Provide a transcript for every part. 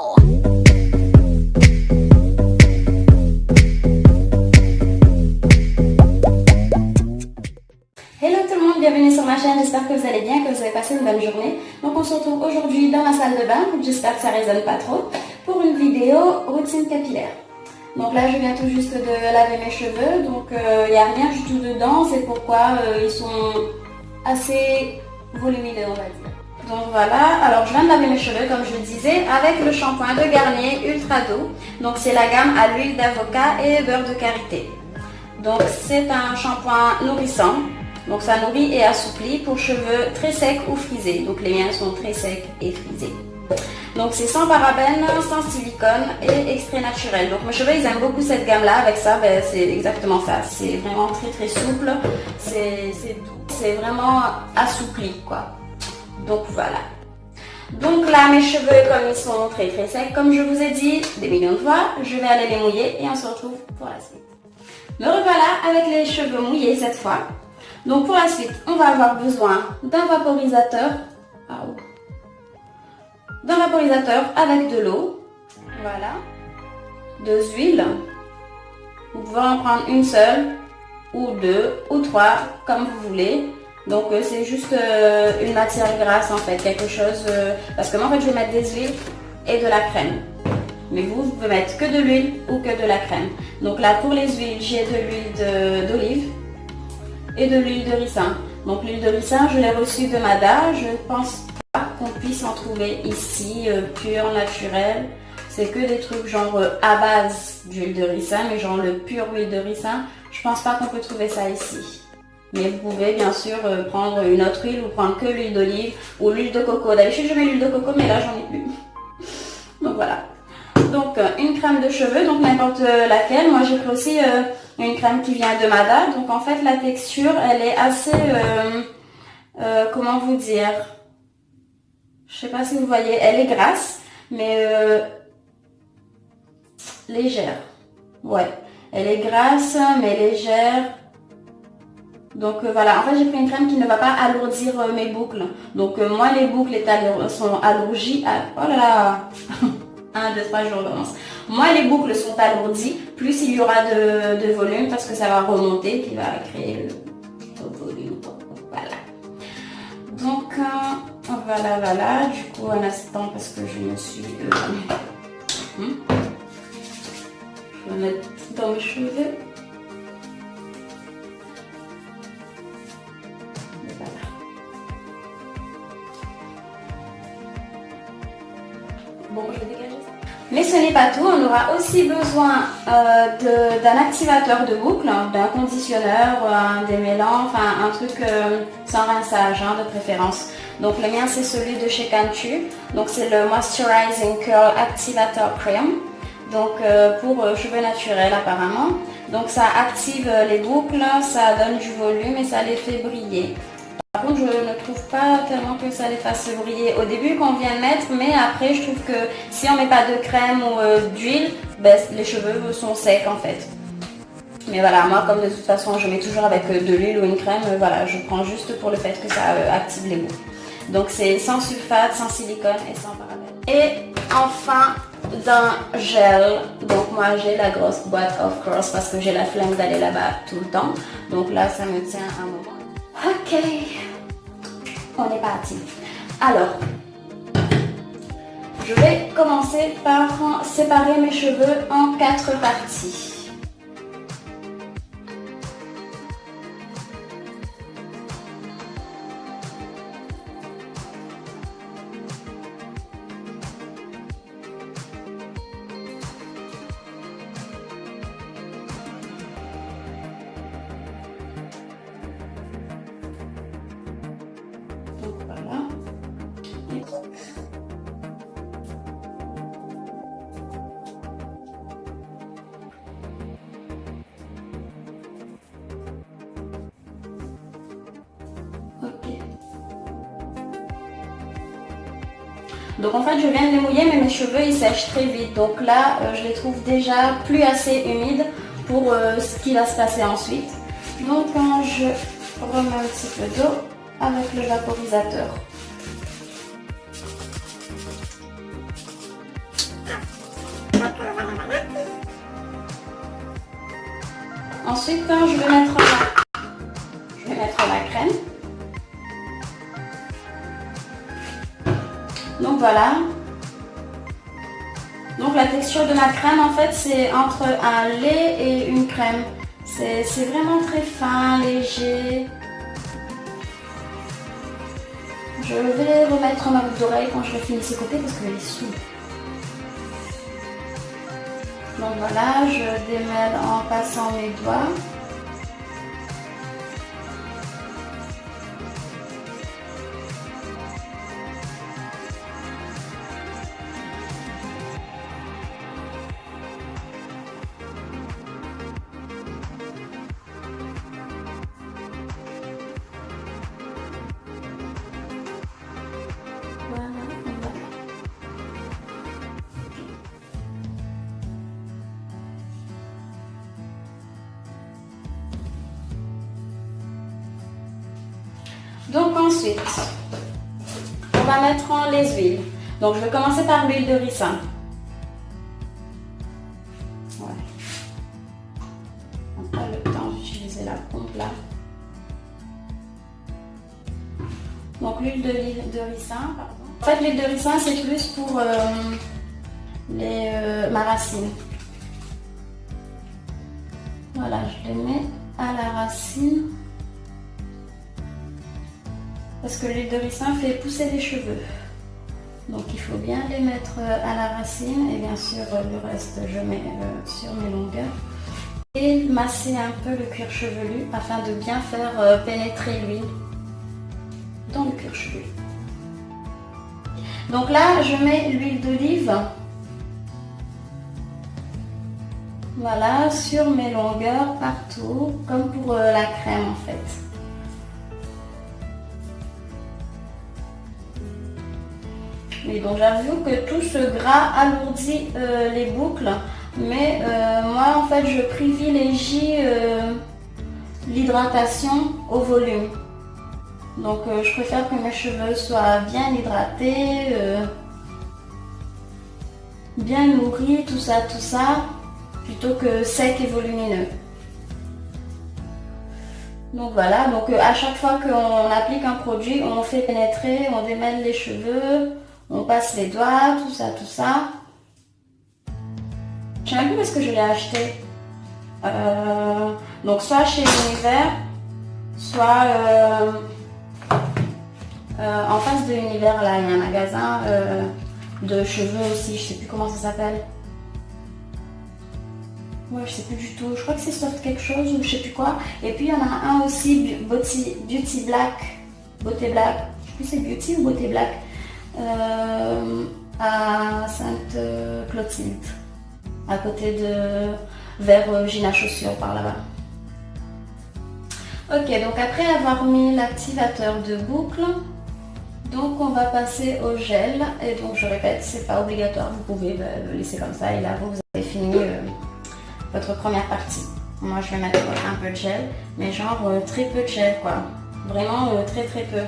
Hello tout le monde, bienvenue sur ma chaîne, j'espère que vous allez bien, que vous avez passé une bonne journée. Donc on se retrouve aujourd'hui dans ma salle de bain, j'espère que ça résonne pas trop, pour une vidéo routine capillaire. Donc là je viens tout juste de laver mes cheveux, donc il n'y a rien du tout dedans, c'est pourquoi ils sont assez volumineux on va dire. Donc voilà, alors je viens de laver mes cheveux comme je le disais avec le shampoing de Garnier Ultra Doux. Donc c'est la gamme à l'huile d'avocat et beurre de karité. Donc c'est un shampoing nourrissant. Donc ça nourrit et assouplit pour cheveux très secs ou frisés. Donc les miens sont très secs et frisés. Donc c'est sans parabènes, sans silicone et extrait naturel. Donc mes cheveux ils aiment beaucoup cette gamme là. Avec ça c'est exactement ça. C'est vraiment très souple. C'est doux. C'est vraiment assoupli quoi. Donc voilà. Donc là mes cheveux comme ils sont très secs, comme je vous ai dit des millions de fois, je vais aller les mouiller et on se retrouve pour la suite. Me revoilà avec les cheveux mouillés cette fois. Donc pour la suite, on va avoir besoin d'un vaporisateur. D'un vaporisateur avec de l'eau. Voilà. Deux huiles. Vous pouvez en prendre une seule, ou deux, ou trois, comme vous voulez. Donc c'est juste une matière grasse en fait, quelque chose... parce que moi en fait je vais mettre des huiles et de la crème. Mais vous pouvez mettre que de l'huile ou que de la crème. Donc là pour les huiles, j'ai de l'huile d'olive et de l'huile de ricin. Donc l'huile de ricin, je l'ai reçue de Mada. Je pense pas qu'on puisse en trouver ici, pure, naturelle. C'est que des trucs genre à base d'huile de ricin, mais genre le pur huile de ricin, je pense pas qu'on peut trouver ça ici. Mais vous pouvez bien sûr prendre une autre huile ou prendre que l'huile d'olive ou l'huile de coco. D'habitude je mets l'huile de coco, mais là j'en ai plus. Donc voilà. Donc une crème de cheveux, donc n'importe laquelle. Moi j'ai pris aussi une crème qui vient de Mada. Donc en fait la texture elle est assez, comment vous dire, je sais pas si vous voyez, elle est grasse mais légère. Ouais, elle est grasse mais légère. Donc voilà, en fait j'ai pris une crème qui ne va pas alourdir mes boucles. Donc moi les boucles sont alourdies. Oh là là 1, 2, 3 jours d'avance. Moins les boucles sont alourdies, plus il y aura de volume parce que ça va remonter, qui va créer le volume. Voilà. Donc voilà. Du coup un instant parce que je me suis... je vais mettre tout dans mes cheveux. Bon, je vais dégager ça. Mais ce n'est pas tout, on aura aussi besoin d'un activateur de boucle, d'un conditionneur, un démêlant, enfin un truc sans rinçage de préférence. Donc le mien c'est celui de chez Cantu, donc c'est le Moisturizing Curl Activator Cream, donc pour cheveux naturels apparemment. Donc ça active les boucles, ça donne du volume et ça les fait briller. Par contre, je ne trouve pas tellement que ça les fasse briller au début quand on vient de mettre, mais après je trouve que si on met pas de crème ou d'huile, les cheveux sont secs en fait. Mais voilà, moi comme de toute façon je mets toujours avec de l'huile ou une crème, voilà, je prends juste pour le fait que ça active les boucles. Donc c'est sans sulfate, sans silicone et sans parabènes. Et enfin d'un gel, donc moi j'ai la grosse boîte of course parce que j'ai la flemme d'aller là-bas tout le temps. Donc là ça me tient un moment. Ok, on est parti. Alors, je vais commencer par séparer mes cheveux en 4 parties. Donc voilà. Donc en fait je viens de les mouiller mais mes cheveux ils sèchent très vite. Donc là je les trouve déjà plus assez humides pour ce qui va se passer ensuite. Donc je remets un petit peu d'eau avec le vaporisateur. Ensuite, je vais mettre la crème. Donc voilà. Donc la texture de la crème, en fait, c'est entre un lait et une crème. C'est vraiment très fin, léger. Je vais remettre ma boucle d'oreille quand je vais finir ce côté parce qu'elle est sous. Donc voilà, je démêle en passant mes doigts. Donc ensuite, on va mettre en les huiles. Donc je vais commencer par l'huile de ricin. Ouais. On n'a pas le temps d'utiliser la pompe là. Donc l'huile de ricin, pardon. En fait l'huile de ricin c'est plus pour ma racine. Voilà, je les mets à la racine. Parce que l'huile de ricin fait pousser les cheveux. Donc il faut bien les mettre à la racine et bien sûr le reste je mets sur mes longueurs. Et masser un peu le cuir chevelu afin de bien faire pénétrer l'huile dans le cuir chevelu. Donc là je mets l'huile d'olive. Voilà, sur mes longueurs partout, comme pour la crème en fait. Et donc j'avoue que tout ce gras alourdit les boucles, mais moi en fait je privilégie l'hydratation au volume. Donc je préfère que mes cheveux soient bien hydratés, bien nourris, tout ça, plutôt que sec et volumineux. Donc voilà, donc à chaque fois qu'on applique un produit, on fait pénétrer, on démêle les cheveux. On passe les doigts, tout ça. Je sais même plus où est-ce que je l'ai acheté. Donc soit chez Univers, soit en face de Univers, là, il y a un magasin de cheveux aussi, je sais plus comment ça s'appelle. Ouais, je sais plus du tout. Je crois que c'est Soft quelque chose ou je sais plus quoi. Et puis il y en a un aussi, Beauty Black. Beauté Black. Je sais plus si c'est Beauty ou Beauté Black. À Sainte-Clotilde, à côté de vers Gina Chaussures par là-bas. Ok, donc après avoir mis l'activateur de boucle, donc on va passer au gel. Et donc je répète, c'est pas obligatoire, vous pouvez le laisser comme ça et là vous avez fini votre première partie. Moi je vais mettre un peu de gel, mais genre très peu de gel quoi, vraiment très peu.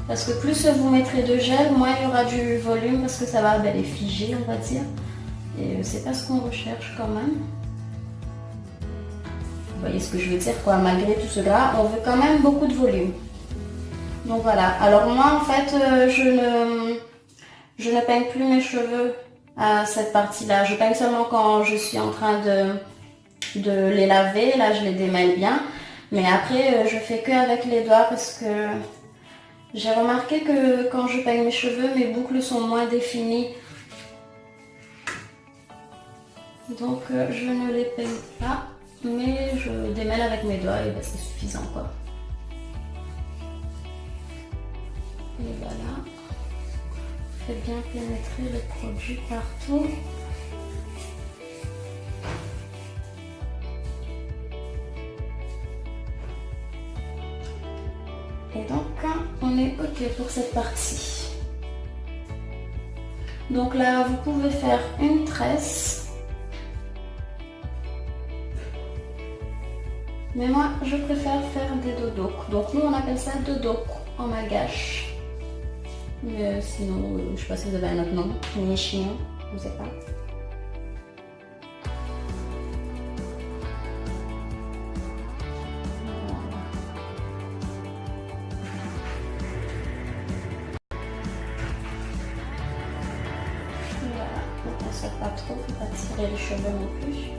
Parce que plus vous mettrez de gel, moins il y aura du volume parce que ça va les figer, on va dire. Et c'est pas ce qu'on recherche quand même. Vous voyez ce que je veux dire quoi, malgré tout ce gras, on veut quand même beaucoup de volume. Donc voilà, alors moi en fait, je ne peigne plus mes cheveux à cette partie-là. Je peigne seulement quand je suis en train de les laver, là je les démêle bien. Mais après, je fais que avec les doigts parce que j'ai remarqué que quand je peigne mes cheveux, mes boucles sont moins définies. Donc je ne les peigne pas, mais je démêle avec mes doigts et ben, c'est suffisant quoi. Et voilà. Faites bien pénétrer le produit partout. Et donc, on est OK pour cette partie. Donc là, vous pouvez faire une tresse. Mais moi, je préfère faire des dodos. Donc nous, on appelle ça dodo en malgache. Mais sinon, je ne sais pas si vous avez un autre nom. Ni chignon, je ne sais pas. ça sert pas trop, faut pas tirer les cheveux non plus.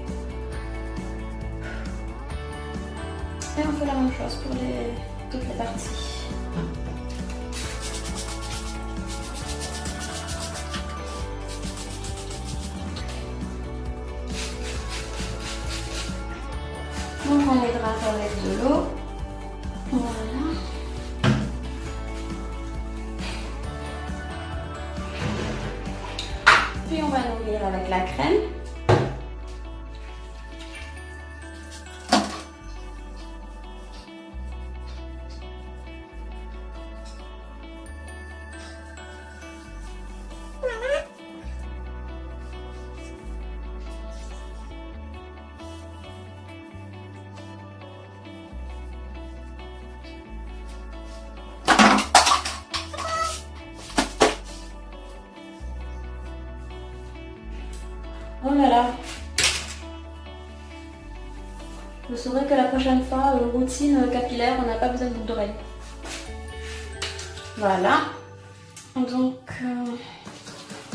Et on fait la même chose pour toutes les parties. Donc on hydrate avec de l'eau. Voilà. Puis on va nourrir avec la crème. Oh là là. Vous saurez que la prochaine fois, routine capillaire, on n'a pas besoin de boucle d'oreille. Voilà. Donc,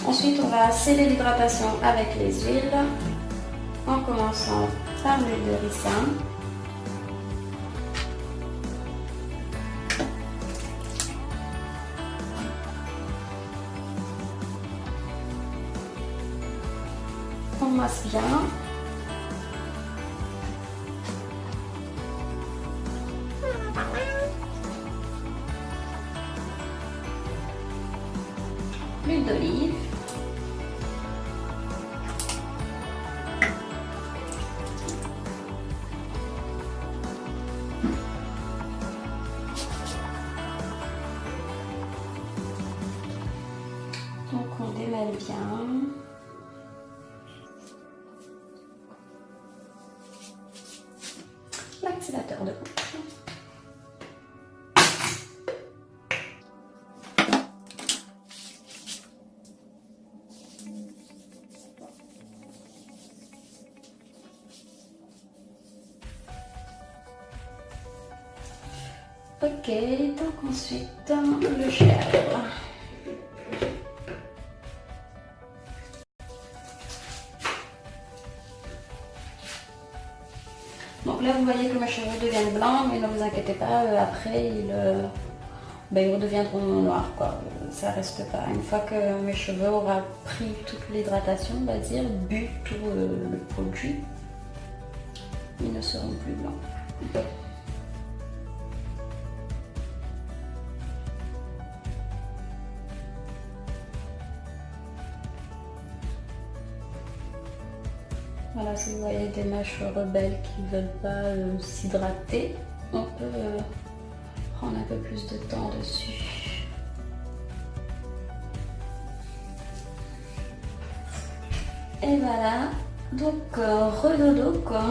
ensuite, on va sceller l'hydratation avec les huiles. En commençant par l'huile de ricin. On masse bien. L'huile d'olive. Donc on démêle bien. L'activateur de bouche. Ok, donc ensuite le gel. Donc là vous voyez que mes cheveux deviennent blancs, mais ne vous inquiétez pas, après ils redeviendront noirs quoi. Ça reste pas. Une fois que mes cheveux auront pris toute l'hydratation, on va dire, bu tout le produit, ils ne seront plus blancs. Voilà, si vous voyez des mèches rebelles qui ne veulent pas s'hydrater, on peut prendre un peu plus de temps dessus. Et voilà, donc redodo quoi.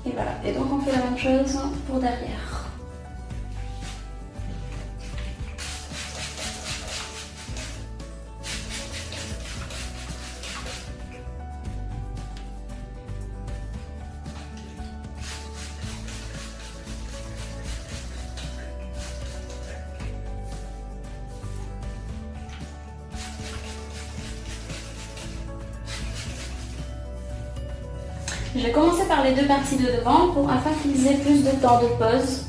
Et voilà, et donc on fait la même chose pour derrière. Je vais commencer par les deux parties de devant afin qu'ils aient plus de temps de pause,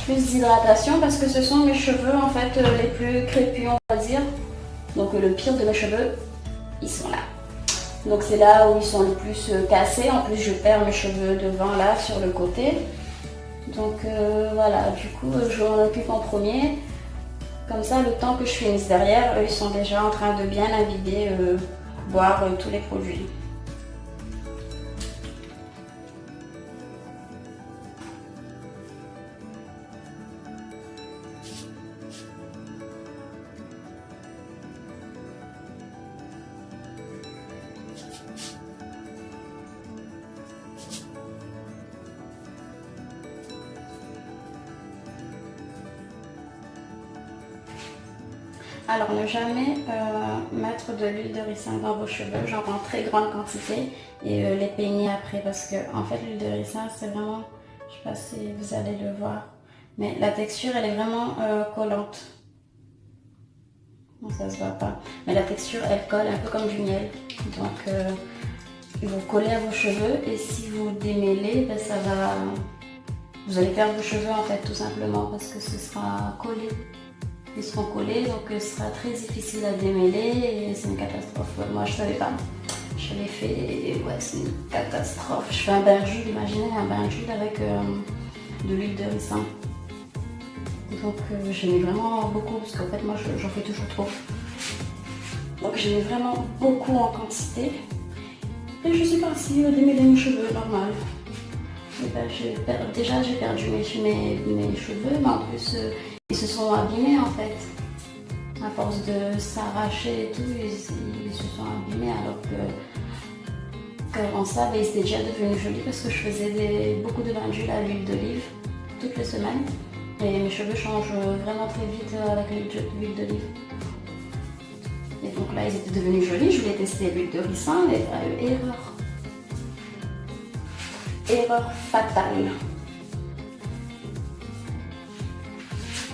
plus d'hydratation parce que ce sont mes cheveux en fait les plus crépus on va dire. Donc le pire de mes cheveux, ils sont là. Donc c'est là où ils sont le plus cassés. En plus je perds mes cheveux devant là sur le côté. Donc voilà, du coup je m'en occupe en premier. Comme ça le temps que je finisse derrière, eux ils sont déjà en train de bien imbiber, boire tous les produits. Alors, ne jamais mettre de l'huile de ricin dans vos cheveux, genre en très grande quantité, et les peigner après parce que, en fait, l'huile de ricin, c'est vraiment, je sais pas si vous allez le voir, mais la texture, elle est vraiment collante. Non, ça se voit pas, mais la texture, elle colle un peu comme du miel. Donc, vous collez à vos cheveux et si vous démêlez, ben, ça va, vous allez perdre vos cheveux en fait, tout simplement, parce que ce sera collé. Ils seront collés, donc ce sera très difficile à démêler et c'est une catastrophe. Moi je savais pas, je l'ai fait et ouais, c'est une catastrophe. Je fais un bain d'huile, imaginez un bain d'huile avec de l'huile de ricin. Donc j'en ai vraiment beaucoup parce qu'en fait moi j'en fais toujours trop. Donc j'en ai vraiment beaucoup en quantité et je suis partie démêler mes cheveux normal. Et ben, déjà j'ai perdu mes cheveux, mais en plus ils se sont abîmés en fait. À force de s'arracher et tout, ils se sont abîmés alors qu'avant ça, ben, ils étaient déjà devenus jolis parce que je faisais beaucoup de bains d'huile à l'huile d'olive toutes les semaines. Et mes cheveux changent vraiment très vite avec l'huile d'olive. Et donc là, ils étaient devenus jolis. Je voulais tester l'huile de ricin, mais erreur. Erreur fatale.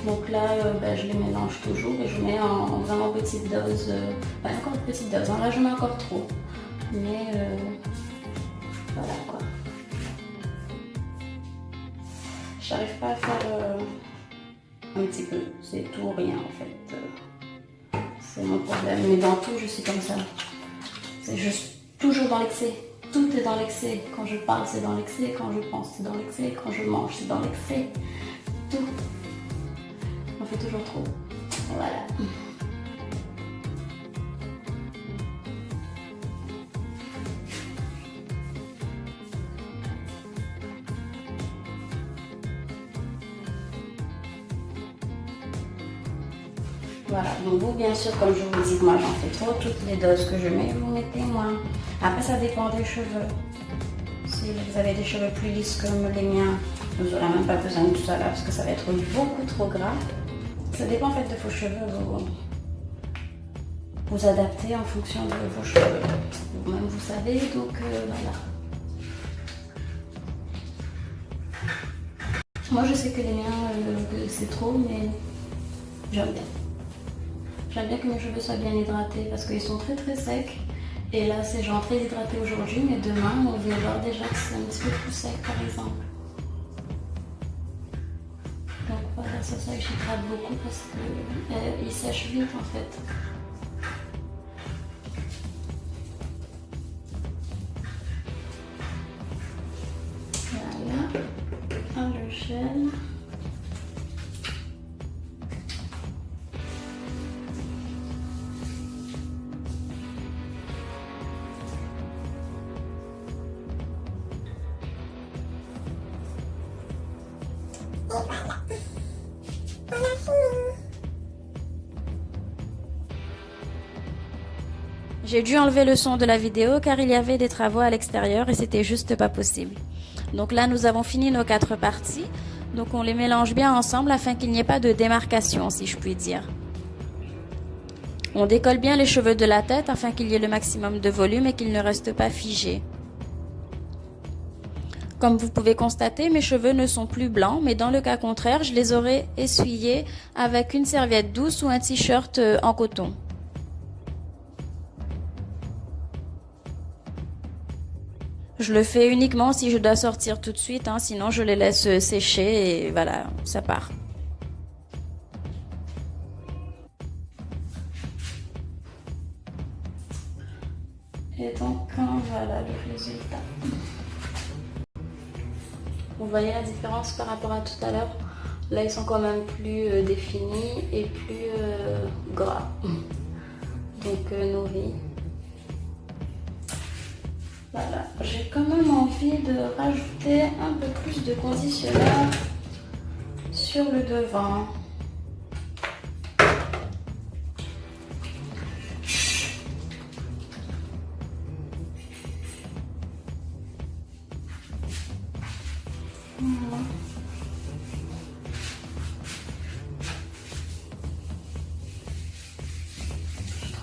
Donc là, ben, je les mélange toujours et je mets en vraiment petite dose. Pas encore petite dose, hein, là je mets encore trop. Mais voilà quoi. J'arrive pas à faire un petit peu. C'est tout ou rien en fait. C'est mon problème. Mais dans tout, je suis comme ça. C'est juste toujours dans l'excès. Tout est dans l'excès. Quand je parle, c'est dans l'excès. Quand je pense, c'est dans l'excès. Quand je mange, c'est dans l'excès. Tout. On fait toujours trop. Voilà. Voilà, donc vous, bien sûr, comme je vous dis, moi j'en fais trop, toutes les doses que je mets, vous mettez moins. Après, ça dépend des cheveux. Si vous avez des cheveux plus lisses comme les miens, vous n'aurez même pas besoin de tout ça là, parce que ça va être beaucoup trop gras. Ça dépend en fait de vos cheveux, vous adaptez en fonction de vos cheveux. Vous-même, vous savez, donc voilà. Moi, je sais que les miens, c'est trop, mais j'aime bien. J'aime bien que mes cheveux soient bien hydratés parce qu'ils sont très très secs. Et là, c'est genre très hydraté aujourd'hui, mais demain, on verra déjà que c'est un petit peu plus sec, par exemple. Donc voilà, c'est ça que j'hydrate beaucoup parce qu'ils sèchent vite en fait. Voilà, un gel. J'ai dû enlever le son de la vidéo car il y avait des travaux à l'extérieur et c'était juste pas possible. Donc là, nous avons fini nos 4 parties. Donc on les mélange bien ensemble afin qu'il n'y ait pas de démarcation, si je puis dire. On décolle bien les cheveux de la tête afin qu'il y ait le maximum de volume et qu'ils ne restent pas figés. Comme vous pouvez constater, mes cheveux ne sont plus blancs, mais dans le cas contraire, je les aurais essuyés avec une serviette douce ou un t-shirt en coton. Je le fais uniquement si je dois sortir tout de suite, hein, sinon je les laisse sécher et voilà, ça part. Et donc voilà le résultat. Vous voyez la différence par rapport à tout à l'heure? Là, ils sont quand même plus définis et plus gras. Donc nourris. Voilà, j'ai quand même envie de rajouter un peu plus de conditionneur sur le devant. Voilà.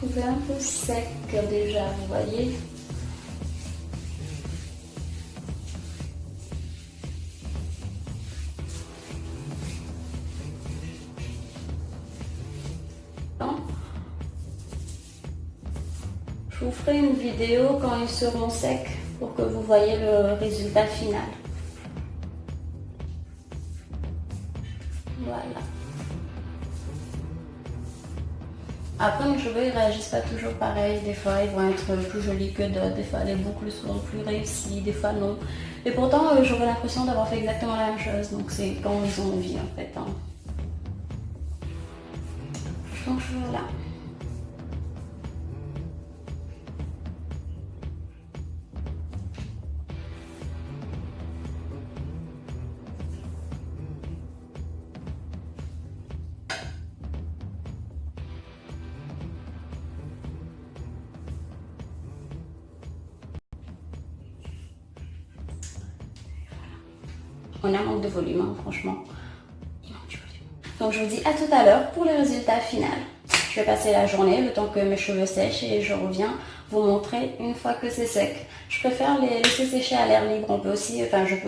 trouvé un peu sec déjà, vous voyez. Je vous ferai une vidéo quand ils seront secs pour que vous voyez le résultat final. Voilà. Après, mes cheveux ils réagissent pas toujours pareil. Des fois, ils vont être plus jolis que d'autres. Des fois, les boucles sont plus réussies. Des fois, non. Et pourtant, j'aurais l'impression d'avoir fait exactement la même chose. Donc, c'est quand ils ont envie, en fait. Hein. Donc, voilà. On a un manque de volume, hein, franchement. Il manque du volume. Donc je vous dis à tout à l'heure pour le résultat final. Je vais passer la journée, le temps que mes cheveux sèchent, et je reviens vous montrer une fois que c'est sec. Je préfère les laisser sécher à l'air libre. Je peux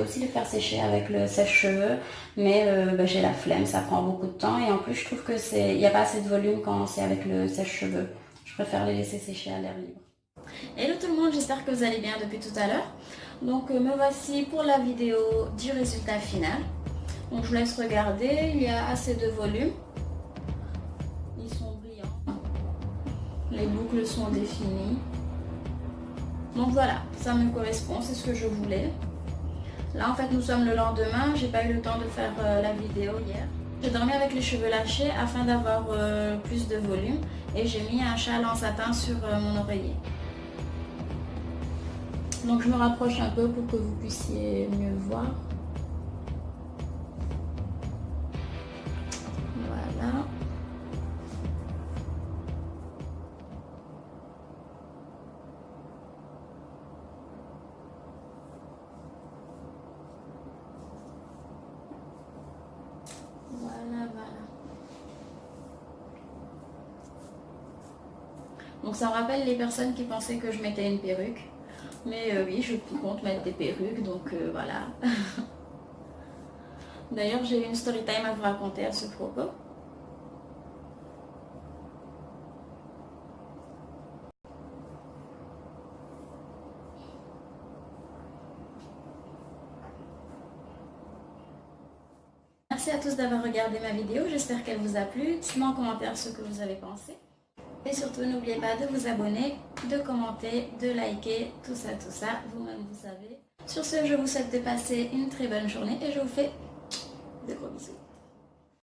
aussi les faire sécher avec le sèche-cheveux, mais j'ai la flemme, ça prend beaucoup de temps. Et en plus, je trouve que il n'y a pas assez de volume quand c'est avec le sèche-cheveux. Je préfère les laisser sécher à l'air libre. Hello tout le monde, j'espère que vous allez bien depuis tout à l'heure. Donc me voici pour la vidéo du résultat final. Donc je vous laisse regarder, il y a assez de volume. Ils sont brillants. Les boucles sont définies. Donc voilà, ça me correspond, c'est ce que je voulais. Là en fait nous sommes le lendemain, j'ai pas eu le temps de faire la vidéo hier. J'ai dormi avec les cheveux lâchés afin d'avoir plus de volume et j'ai mis un châle en satin sur mon oreiller. Donc je me rapproche un peu pour que vous puissiez mieux voir. Voilà. Voilà. Donc ça me rappelle les personnes qui pensaient que je mettais une perruque. Mais oui, je compte mettre des perruques, donc voilà. D'ailleurs, j'ai une story time à vous raconter à ce propos. Merci à tous d'avoir regardé ma vidéo, j'espère qu'elle vous a plu. Dites-moi en commentaire ce que vous avez pensé. Et surtout, n'oubliez pas de vous abonner, de commenter, de liker, tout ça, vous-même vous savez. Sur ce, je vous souhaite de passer une très bonne journée et je vous fais de gros bisous.